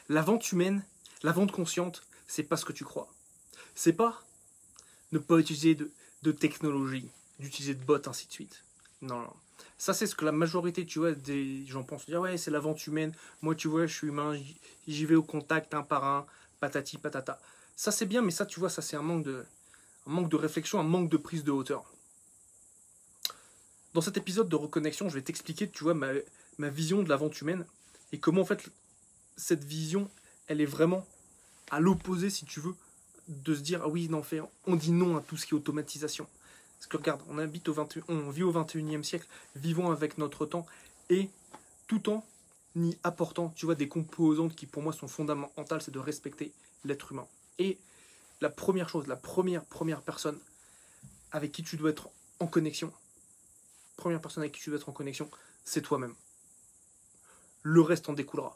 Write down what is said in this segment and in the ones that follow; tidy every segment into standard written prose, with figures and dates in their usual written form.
La vente humaine, la vente consciente, c'est pas ce que tu crois. C'est pas ne pas utiliser de technologie, d'utiliser de bots, ainsi de suite. Non, non. Ça, c'est ce que la majorité, tu vois, des gens pensent. Dire, ouais, c'est la vente humaine. Moi, tu vois, je suis humain, j'y vais au contact un par un, patati patata. Ça, c'est bien, mais ça, tu vois, ça, c'est un manque de réflexion, un manque de prise de hauteur. Dans cet épisode de reconnexion, je vais t'expliquer, tu vois, ma vision de la vente humaine et comment, en fait, cette vision, elle est vraiment à l'opposé, si tu veux, de se dire, ah oui, non, on dit non à tout ce qui est automatisation. Parce que regarde, on vit au 21e siècle, vivons avec notre temps, et tout en y apportant, tu vois, des composantes qui pour moi sont fondamentales, c'est de respecter l'être humain. Et la première chose, la première personne avec qui tu dois être en connexion, c'est toi-même. Le reste en découlera.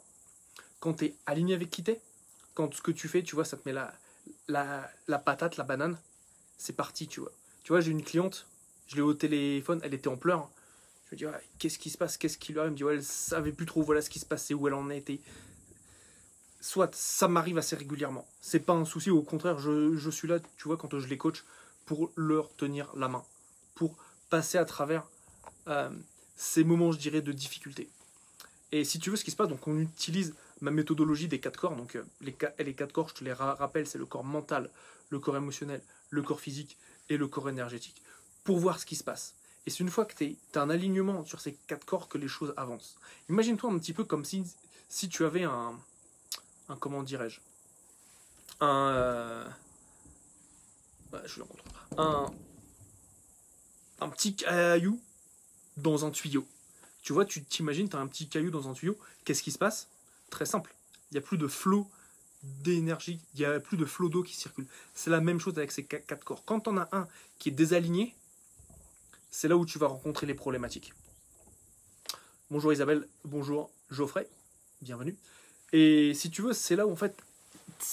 Quand tu es aligné avec qui t'es, quand ce que tu fais, tu vois, ça te met la patate, la banane, c'est parti, tu vois. Tu vois, j'ai une cliente, je l'ai au téléphone, elle était en pleurs. Je me dis, ouais, qu'est-ce qui se passe, qu'est-ce qui lui arrive? Elle me dit, ouais, elle savait plus trop, voilà ce qui se passait, où elle en était. Soit, ça m'arrive assez régulièrement. C'est pas un souci, au contraire, je suis là, tu vois, quand je les coach, pour leur tenir la main, pour passer à travers ces moments, je dirais, de difficulté. Et si tu veux, ce qui se passe, donc on utilise ma méthodologie des 4 corps. Donc les 4 corps, je te les rappelle, c'est le corps mental, le corps émotionnel, le corps physique et le corps énergétique, pour voir ce qui se passe. Et c'est une fois que tu as un alignement sur ces 4 corps que les choses avancent. Imagine-toi un petit peu comme si tu avais un comment dirais-je, je le rencontre, un petit caillou dans un tuyau. Tu vois, tu t'imagines, tu as un petit caillou dans un tuyau, qu'est-ce qui se passe? Très simple, il n'y a plus de flot d'énergie, il n'y a plus de flot d'eau qui circule. C'est la même chose avec ces 4 corps. Quand on a un qui est désaligné, c'est là où tu vas rencontrer les problématiques. Bonjour Isabelle, bonjour Geoffrey, bienvenue. Et si tu veux, c'est là où en fait,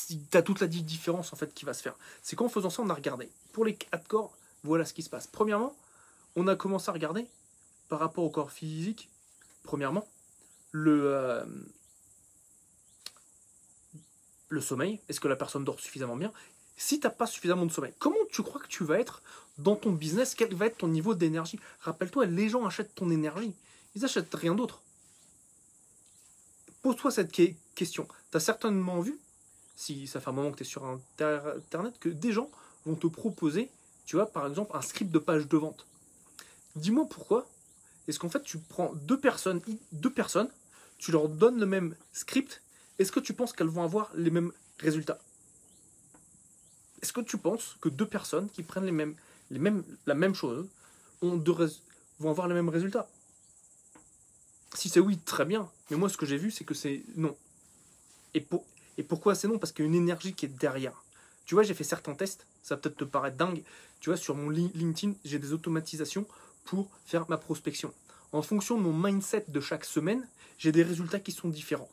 tu as toute la différence en fait qui va se faire. C'est qu'en faisant ça, on a regardé. Pour les 4 corps, voilà ce qui se passe. Premièrement, on a commencé à regarder par rapport au corps physique. Premièrement, le sommeil. Est-ce que la personne dort suffisamment bien? Si tu n'as pas suffisamment de sommeil, comment tu crois que tu vas être dans ton business? Quel va être ton niveau d'énergie? Rappelle-toi, les gens achètent ton énergie. Ils achètent rien d'autre. Pose-toi cette question. Tu as certainement vu, si ça fait un moment que tu es sur Internet, que des gens vont te proposer, tu vois, par exemple, un script de page de vente. Dis-moi pourquoi. Est-ce qu'en fait, tu prends deux personnes, tu leur donnes le même script, est-ce que tu penses qu'elles vont avoir les mêmes résultats? Est-ce que tu penses que deux personnes qui prennent la même chose vont avoir les mêmes résultats? Si c'est oui, très bien. Mais moi, ce que j'ai vu, c'est que c'est non. Et pourquoi c'est non? Parce qu'il y a une énergie qui est derrière. Tu vois, j'ai fait certains tests, ça va peut-être te paraître dingue. Tu vois, sur mon LinkedIn, j'ai des automatisations pour faire ma prospection. En fonction de mon mindset de chaque semaine, j'ai des résultats qui sont différents.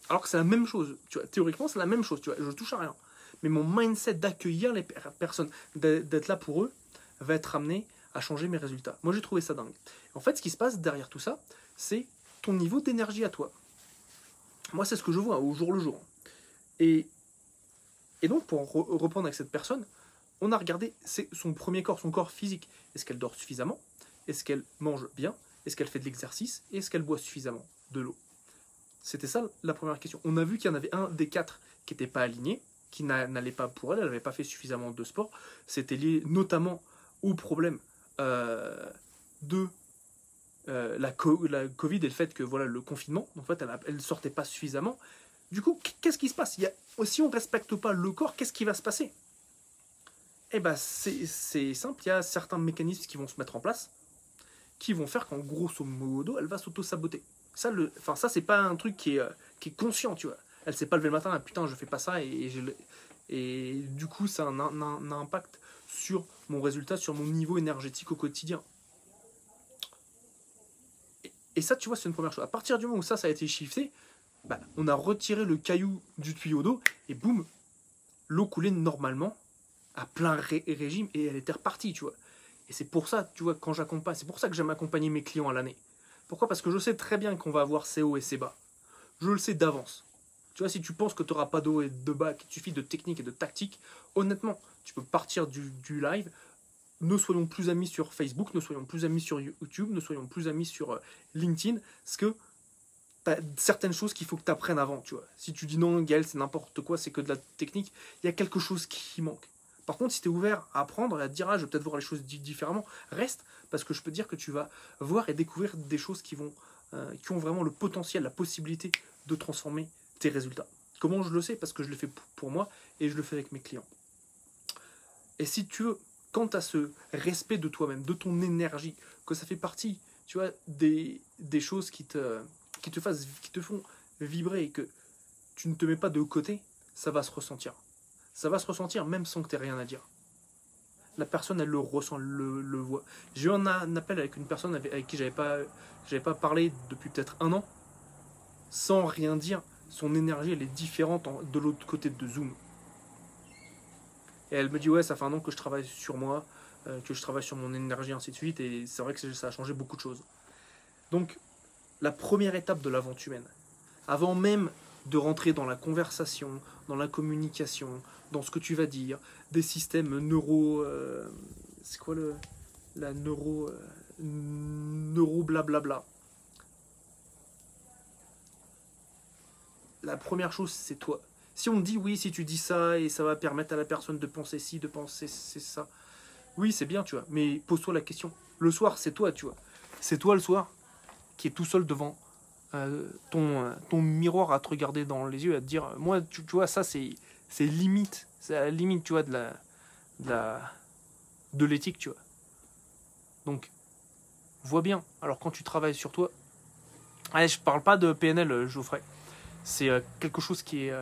Alors que c'est la même chose. Tu vois, théoriquement, c'est la même chose. Tu vois, je touche à rien. Mais mon mindset d'accueillir les personnes, d'être là pour eux, va être amené à changer mes résultats. Moi, j'ai trouvé ça dingue. En fait, ce qui se passe derrière tout ça, c'est ton niveau d'énergie à toi. Moi, c'est ce que je vois au jour le jour. Et donc, pour reprendre avec cette personne, on a regardé son premier corps, son corps physique. Est-ce qu'elle dort suffisamment? Est-ce qu'elle mange bien? Est-ce qu'elle fait de l'exercice? Et est-ce qu'elle boit suffisamment de l'eau? C'était ça la première question. On a vu qu'il y en avait un des 4 qui n'était pas aligné, qui n'allait pas pour elle n'avait pas fait suffisamment de sport. C'était lié notamment au problème de la Covid et le fait que voilà, le confinement, en fait, elle ne sortait pas suffisamment. Du coup, qu'est-ce qui se passe? Si on ne respecte pas le corps, qu'est-ce qui va se passer? Eh bien, c'est simple, il y a certains mécanismes qui vont se mettre en place, qui vont faire qu'en grosso modo, elle va s'auto-saboter. Ça, c'est pas un truc qui est conscient, tu vois. Elle s'est pas levée le matin, ah, putain, je fais pas ça, et du coup, ça a un impact sur mon résultat, sur mon niveau énergétique au quotidien. Et ça, tu vois, c'est une première chose. À partir du moment où ça a été shifté, bah, on a retiré le caillou du tuyau d'eau, et boum, l'eau coulait normalement, à plein régime, et elle était repartie, tu vois. Et c'est pour ça, tu vois, quand j'accompagne, c'est pour ça que j'aime accompagner mes clients à l'année. Pourquoi? Parce que je sais très bien qu'on va avoir ses hauts et ses bas. Je le sais d'avance. Tu vois, si tu penses que tu n'auras pas de haut et de bas, qu'il te suffit de technique et de tactique, honnêtement, tu peux partir du live. Ne soyons plus amis sur Facebook, ne soyons plus amis sur YouTube, ne soyons plus amis sur LinkedIn, parce que tu as certaines choses qu'il faut que tu apprennes avant, tu vois. Si tu dis non, Gaël, c'est n'importe quoi, c'est que de la technique, il y a quelque chose qui manque. Par contre, si tu es ouvert à apprendre et à te dire, ah, je vais peut-être voir les choses différemment, reste, parce que je peux te dire que tu vas voir et découvrir des choses qui ont vraiment le potentiel, la possibilité de transformer tes résultats. Comment je le sais? Parce que je le fais pour moi et je le fais avec mes clients. Et si tu veux, quand tu as ce respect de toi-même, de ton énergie, que ça fait partie, tu vois, des choses qui te font vibrer et que tu ne te mets pas de côté, ça va se ressentir. Ça va se ressentir même sans que tu aies rien à dire. La personne, elle le ressent, elle le voit. J'ai eu un appel avec une personne avec qui j'avais pas parlé depuis peut-être 1 an, sans rien dire. Son énergie, elle est différente de l'autre côté de Zoom. Et elle me dit, ouais, ça fait 1 an que je travaille sur moi, que je travaille sur mon énergie, ainsi de suite, et c'est vrai que ça a changé beaucoup de choses. Donc, la première étape de la vente humaine, avant même de rentrer dans la conversation, dans la communication, dans ce que tu vas dire, des systèmes c'est quoi la neuro blablabla. La première chose, c'est toi. Si on te dit oui, si tu dis ça et ça va permettre à la personne de penser ci, de penser c'est ça, oui, c'est bien, tu vois, mais pose-toi la question. Le soir, c'est toi, tu vois. C'est toi le soir qui est tout seul devant ton miroir à te regarder dans les yeux, à te dire, moi, tu vois, ça, c'est limite. C'est à la limite, tu vois, de l'éthique, tu vois. Donc, vois bien. Alors, quand tu travailles sur toi, allez, je parle pas de PNL, Geoffrey. C'est quelque chose qui est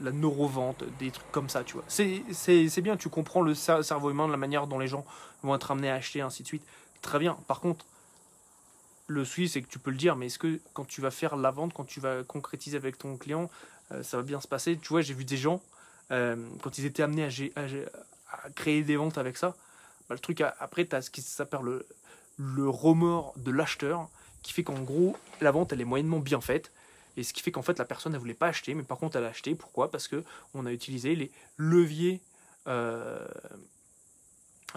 la neurovente, des trucs comme ça, tu vois. C'est bien, tu comprends le cerveau humain, la manière dont les gens vont être amenés à acheter, ainsi de suite. Très bien. Par contre, le souci, c'est que tu peux le dire, mais est-ce que quand tu vas faire la vente, quand tu vas concrétiser avec ton client, ça va bien se passer? Tu vois, j'ai vu des gens, quand ils étaient amenés à créer des ventes avec ça, bah, le truc, après, tu as ce qui s'appelle le remords de l'acheteur, qui fait qu'en gros, la vente, elle est moyennement bien faite, et ce qui fait qu'en fait, la personne, elle voulait pas acheter, mais par contre, elle a acheté. Pourquoi? Parce que on a utilisé les leviers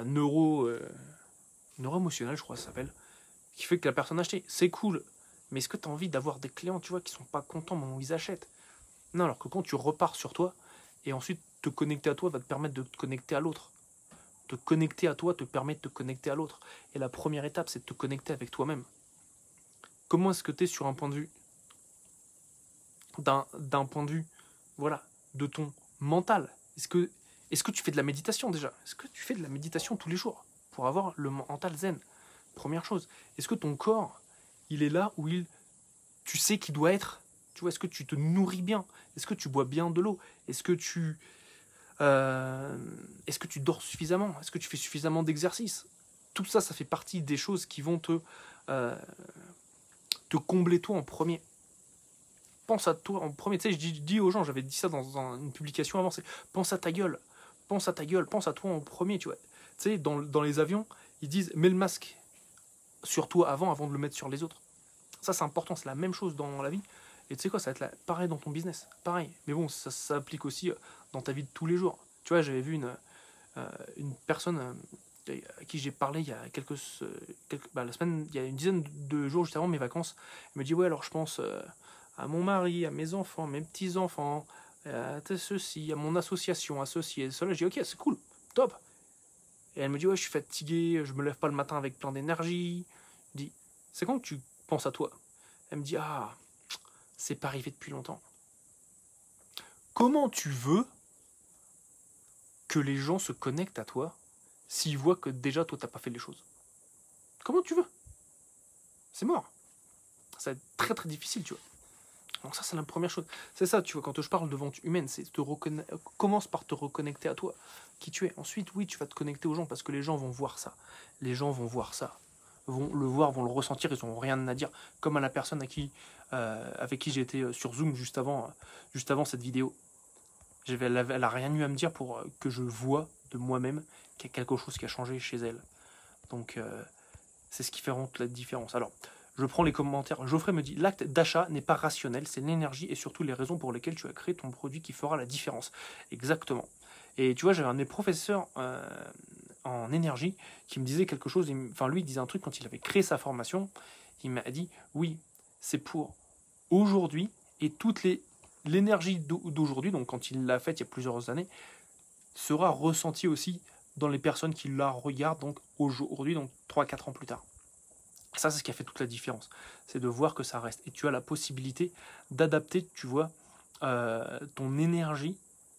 neuro-émotionnels, je crois que ça s'appelle, qui fait que la personne a acheté. C'est cool, mais est-ce que tu as envie d'avoir des clients, tu vois, qui sont pas contents au moment où ils achètent? Non, alors que quand tu repars sur toi, et ensuite te connecter à toi va te permettre de te connecter à l'autre. Te connecter à toi te permet de te connecter à l'autre. Et la première étape, c'est de te connecter avec toi-même. Comment est-ce que tu es sur un point de vue d'un point de vue, voilà, de ton mental? Est-ce que tu fais de la méditation déjà? Est-ce que tu fais de la méditation tous les jours pour avoir le mental zen? Première chose. Est-ce que ton corps, il est là où tu sais qu'il doit être? Tu vois, est-ce que tu te nourris bien? Est-ce que tu bois bien de l'eau? Est-ce que tu dors suffisamment? Est-ce que tu fais suffisamment d'exercice? Tout ça, ça fait partie des choses qui vont te combler toi en premier. Pense à toi en premier. Tu sais, je dis aux gens, j'avais dit ça dans une publication avant, c'est pense à ta gueule. Pense à ta gueule, pense à toi en premier, tu vois. Tu sais, dans les avions, ils disent mets le masque sur toi avant de le mettre sur les autres. Ça, c'est important, c'est la même chose dans la vie. Et tu sais quoi, ça va être pareil dans ton business, pareil. Mais bon, ça s'applique aussi dans ta vie de tous les jours. Tu vois, j'avais vu une personne à qui j'ai parlé il y a la semaine, il y a une dizaine de jours juste avant mes vacances. Elle me dit, ouais, alors je pense à mon mari, à mes enfants, mes petits-enfants, à ceci, à mon association, associé, cela. Je dis, ok, c'est cool, top. Et elle me dit, ouais, je suis fatigué, je me lève pas le matin avec plein d'énergie. Je dis, c'est quand que tu penses à toi? Elle me dit, ah, c'est pas arrivé depuis longtemps. Comment tu veux que les gens se connectent à toi s'ils voient que déjà toi t'as pas fait les choses? Comment tu veux? C'est mort. Ça va être très très difficile, tu vois. Donc ça, c'est la première chose. C'est ça, tu vois, quand je parle de vente humaine, c'est commence par te reconnecter à toi, qui tu es. Ensuite, oui, tu vas te connecter aux gens parce que les gens vont voir ça. Les gens vont voir ça. Vont le voir, vont le ressentir, ils n'ont rien à dire. Comme à la personne avec qui j'étais sur Zoom juste avant cette vidéo. Elle a rien eu à me dire pour que je vois de moi-même qu'il y a quelque chose qui a changé chez elle. Donc, c'est ce qui fait vraiment la différence. Alors, Je prends les commentaires. Geoffrey me dit, l'acte d'achat n'est pas rationnel, c'est l'énergie et surtout les raisons pour lesquelles tu as créé ton produit qui fera la différence. Exactement. Et tu vois, j'avais un de mes professeurs en énergie qui me disait quelque chose, enfin lui il disait un truc quand il avait créé sa formation, il m'a dit, oui, c'est pour aujourd'hui et l'énergie d'aujourd'hui, donc quand il l'a faite il y a plusieurs années, sera ressentie aussi dans les personnes qui la regardent donc aujourd'hui, donc 3-4 ans plus tard. Ça, c'est ce qui a fait toute la différence. C'est de voir que ça reste. Et tu as la possibilité d'adapter, tu vois, ton énergie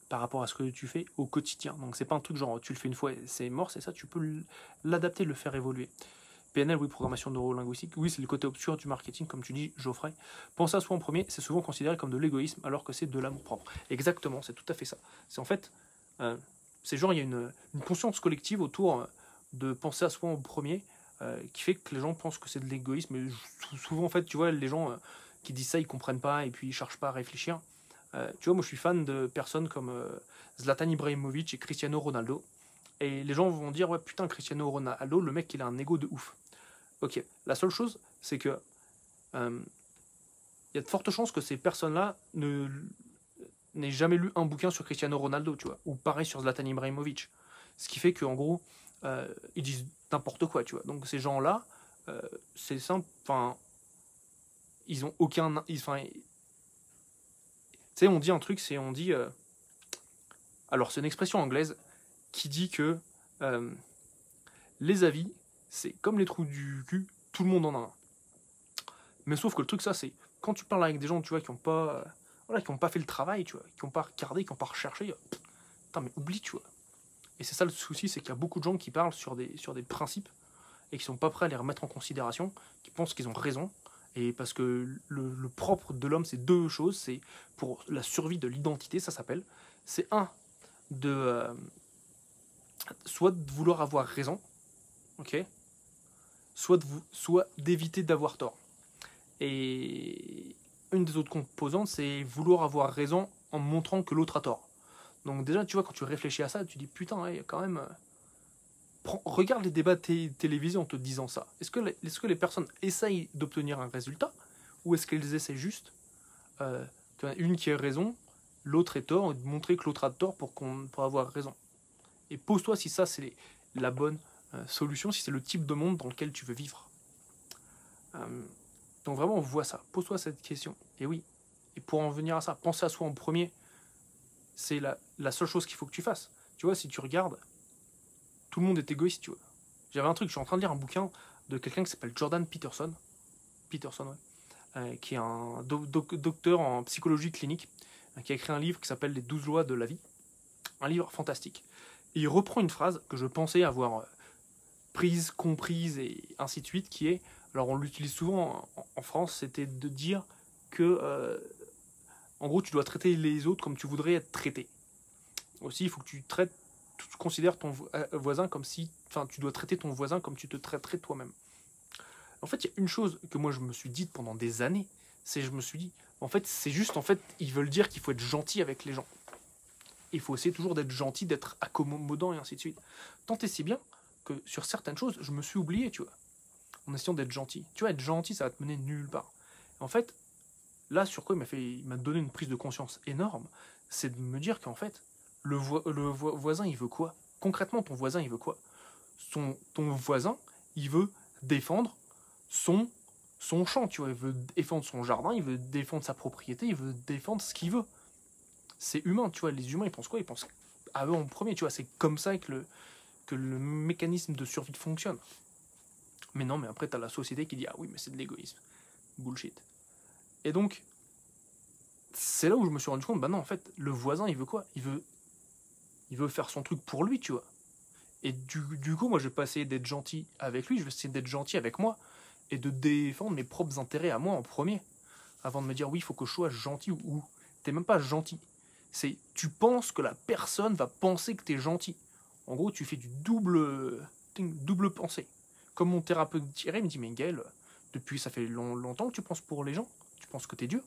par rapport à ce que tu fais au quotidien. Donc, c'est pas un truc genre, tu le fais une fois et c'est mort, c'est ça. Tu peux l'adapter, le faire évoluer. PNL, oui, programmation neurolinguistique. Oui, c'est le côté obscur du marketing, comme tu dis, Geoffrey. Penser à soi en premier, c'est souvent considéré comme de l'égoïsme, alors que c'est de l'amour propre. Exactement, c'est tout à fait ça. C'est en fait, c'est genre, il y a une conscience collective autour de penser à soi en premier, qui fait que les gens pensent que c'est de l'égoïsme. Mais souvent, en fait, tu vois, les gens qui disent ça, ils comprennent pas et puis ils cherchent pas à réfléchir. Tu vois, moi, je suis fan de personnes comme Zlatan Ibrahimovic et Cristiano Ronaldo. Et les gens vont dire, ouais, putain, Cristiano Ronaldo, le mec, il a un ego de ouf. Ok, la seule chose, c'est que il y a de fortes chances que ces personnes-là n'aient jamais lu un bouquin sur Cristiano Ronaldo, tu vois, ou pareil sur Zlatan Ibrahimovic. Ce qui fait qu'en gros, ils disent n'importe quoi, tu vois. Donc ces gens-là, c'est simple, enfin, ils ont aucun, enfin, tu sais, on dit un truc, on dit, alors c'est une expression anglaise qui dit que les avis, c'est comme les trous du cul, tout le monde en a un. Mais sauf que le truc, ça, c'est quand tu parles avec des gens, tu vois, qui n'ont pas, voilà, qui ont pas fait le travail, tu vois, qui n'ont pas regardé, qui n'ont pas recherché, putain, mais oublie, tu vois. Et c'est ça le souci, c'est qu'il y a beaucoup de gens qui parlent sur des principes et qui sont pas prêts à les remettre en considération, qui pensent qu'ils ont raison. Et parce que le propre de l'homme, c'est deux choses. C'est pour la survie de l'identité, ça s'appelle. C'est soit de vouloir avoir raison, ok, soit d'éviter d'avoir tort. Et une des autres composantes, c'est vouloir avoir raison en montrant que l'autre a tort. Donc déjà, tu vois, quand tu réfléchis à ça, tu dis, putain, il y a quand même... regarde les débats télévisés en te disant ça. Est-ce que les personnes essayent d'obtenir un résultat, ou est-ce qu'elles essaient juste une qui a raison, l'autre est tort, et de montrer que l'autre a tort pour avoir raison. Et pose-toi si ça, c'est la bonne solution, si c'est le type de monde dans lequel tu veux vivre. Donc vraiment, on voit ça. Pose-toi cette question. Et oui. Et pour en venir à ça, penser à soi en premier, c'est la seule chose qu'il faut que tu fasses. Tu vois, si tu regardes, tout le monde est égoïste, tu vois. J'avais un truc, je suis en train de lire un bouquin de quelqu'un qui s'appelle Jordan Peterson. Peterson, ouais. Qui est un docteur en psychologie clinique, qui a écrit un livre qui s'appelle Les 12 lois de la vie. Un livre fantastique. Et il reprend une phrase que je pensais avoir prise, comprise et ainsi de suite, qui est, alors on l'utilise souvent en France, c'était de dire que, en gros, tu dois traiter les autres comme tu voudrais être traité. Aussi, il faut que tu considères ton voisin comme si, enfin, tu dois traiter ton voisin comme tu te traiterais toi-même. En fait, il y a une chose que moi je me suis dit pendant des années, je me suis dit, en fait, c'est juste, en fait, ils veulent dire qu'il faut être gentil avec les gens. Il faut essayer toujours d'être gentil, d'être accommodant et ainsi de suite. Tant et si bien que sur certaines choses, je me suis oublié, tu vois, en essayant d'être gentil. Tu vois, être gentil, ça va te mener nulle part. En fait, là, sur quoi il m'a donné une prise de conscience énorme, c'est de me dire qu'en fait, le voisin, il veut quoi? Concrètement, ton voisin, il veut quoi? Ton voisin, il veut défendre son champ, tu vois. Il veut défendre son jardin, il veut défendre sa propriété, il veut défendre ce qu'il veut. C'est humain, tu vois. Les humains, ils pensent quoi? Ils pensent à eux en premier, tu vois. C'est comme ça que le mécanisme de survie fonctionne. Mais non, mais après, t'as la société qui dit, ah oui, mais c'est de l'égoïsme. Bullshit. Et donc, c'est là où je me suis rendu compte, bah non, en fait, le voisin, il veut quoi? Il veut faire son truc pour lui, tu vois. Et du coup, moi, je vais pas essayer d'être gentil avec lui, je vais essayer d'être gentil avec moi et de défendre mes propres intérêts à moi en premier. Avant de me dire, oui, il faut que je sois gentil ou t'es même pas gentil. C'est, tu penses que la personne va penser que t'es gentil. En gros, tu fais du double pensée. Comme mon thérapeute Thierry me dit, mais Gaël, depuis ça fait longtemps que tu penses pour les gens. Tu penses que t'es Dieu.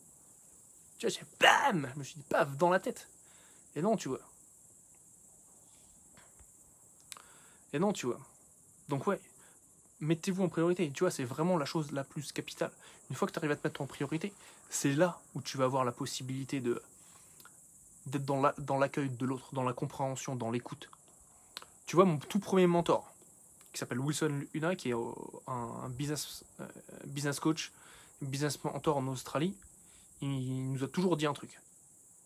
Tu vois, c'est bam! Je me suis dit, paf, dans la tête. Et non, tu vois. Donc ouais, mettez-vous en priorité. Tu vois, c'est vraiment la chose la plus capitale. Une fois que tu arrives à te mettre en priorité, c'est là où tu vas avoir la possibilité d'être dans l'accueil de l'autre, dans la compréhension, dans l'écoute. Tu vois, mon tout premier mentor, qui s'appelle Wilson Una, qui est un business coach, business mentor en Australie, il nous a toujours dit un truc.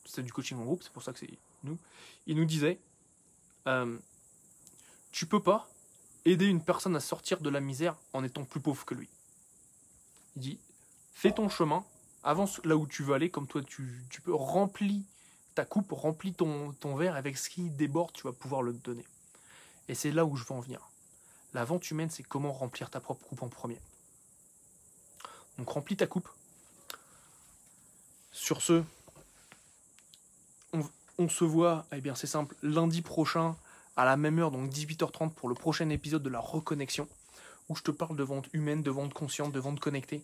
C'est du coaching en groupe, c'est pour ça que c'est nous. Il nous disait, tu peux pas aider une personne à sortir de la misère en étant plus pauvre que lui. Il dit, fais ton chemin, avance là où tu veux aller, comme toi tu peux, remplir ta coupe, remplis ton verre, avec ce qui déborde, tu vas pouvoir le donner. Et c'est là où je veux en venir. La vente humaine, c'est comment remplir ta propre coupe en premier. Donc remplis ta coupe. Sur ce, on se voit, eh bien c'est simple, lundi prochain, à la même heure, donc 18h30, pour le prochain épisode de la reconnexion, où je te parle de vente humaine, de vente consciente, de vente connectée.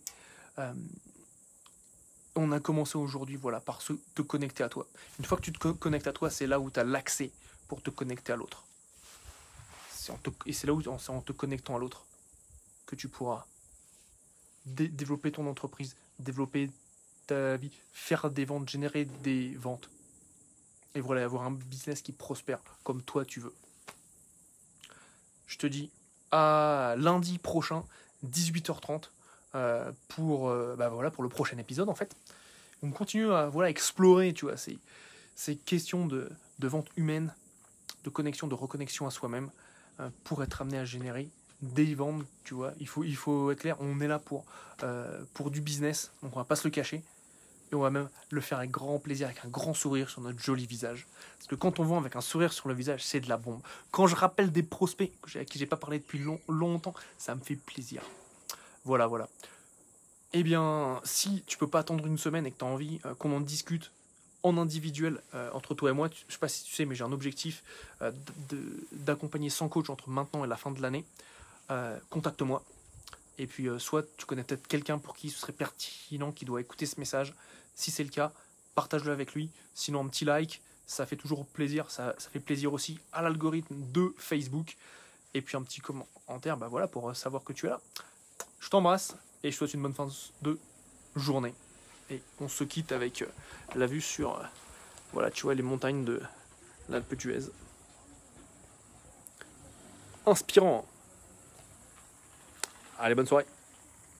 On a commencé aujourd'hui, voilà, par te connecter à toi. Une fois que tu te connectes à toi, c'est là où tu as l'accès pour te connecter à l'autre. Et c'est là où c'est en te connectant à l'autre que tu pourras développer ton entreprise, développer ta vie, faire des ventes, générer des ventes. Et voilà, avoir un business qui prospère comme toi tu veux. Je te dis à lundi prochain, 18h30, pour le prochain épisode en fait. On continue à explorer, tu vois, ces questions de vente humaine, de connexion, de reconnexion à soi-même, pour être amené à générer des ventes, tu vois. Il faut être clair, on est là pour du business, donc on va pas se le cacher. Et on va même le faire avec grand plaisir, avec un grand sourire sur notre joli visage. Parce que quand on vend avec un sourire sur le visage, c'est de la bombe. Quand je rappelle des prospects à qui j'ai pas parlé depuis longtemps, ça me fait plaisir. Voilà. Eh bien, si tu peux pas attendre une semaine et que tu as envie qu'on en discute en individuel entre toi et moi, je sais pas si tu sais, mais j'ai un objectif d'accompagner 100 coachs entre maintenant et la fin de l'année. Contacte-moi. Et puis, soit tu connais peut-être quelqu'un pour qui ce serait pertinent, qui doit écouter ce message. Si c'est le cas, partage-le avec lui. Sinon, un petit like, ça fait toujours plaisir. Ça fait plaisir aussi à l'algorithme de Facebook. Et puis un petit commentaire, pour savoir que tu es là. Je t'embrasse et je te souhaite une bonne fin de journée. Et on se quitte avec la vue sur tu vois, les montagnes de l'Alpe d'Huez. Inspirant. Allez, bonne soirée.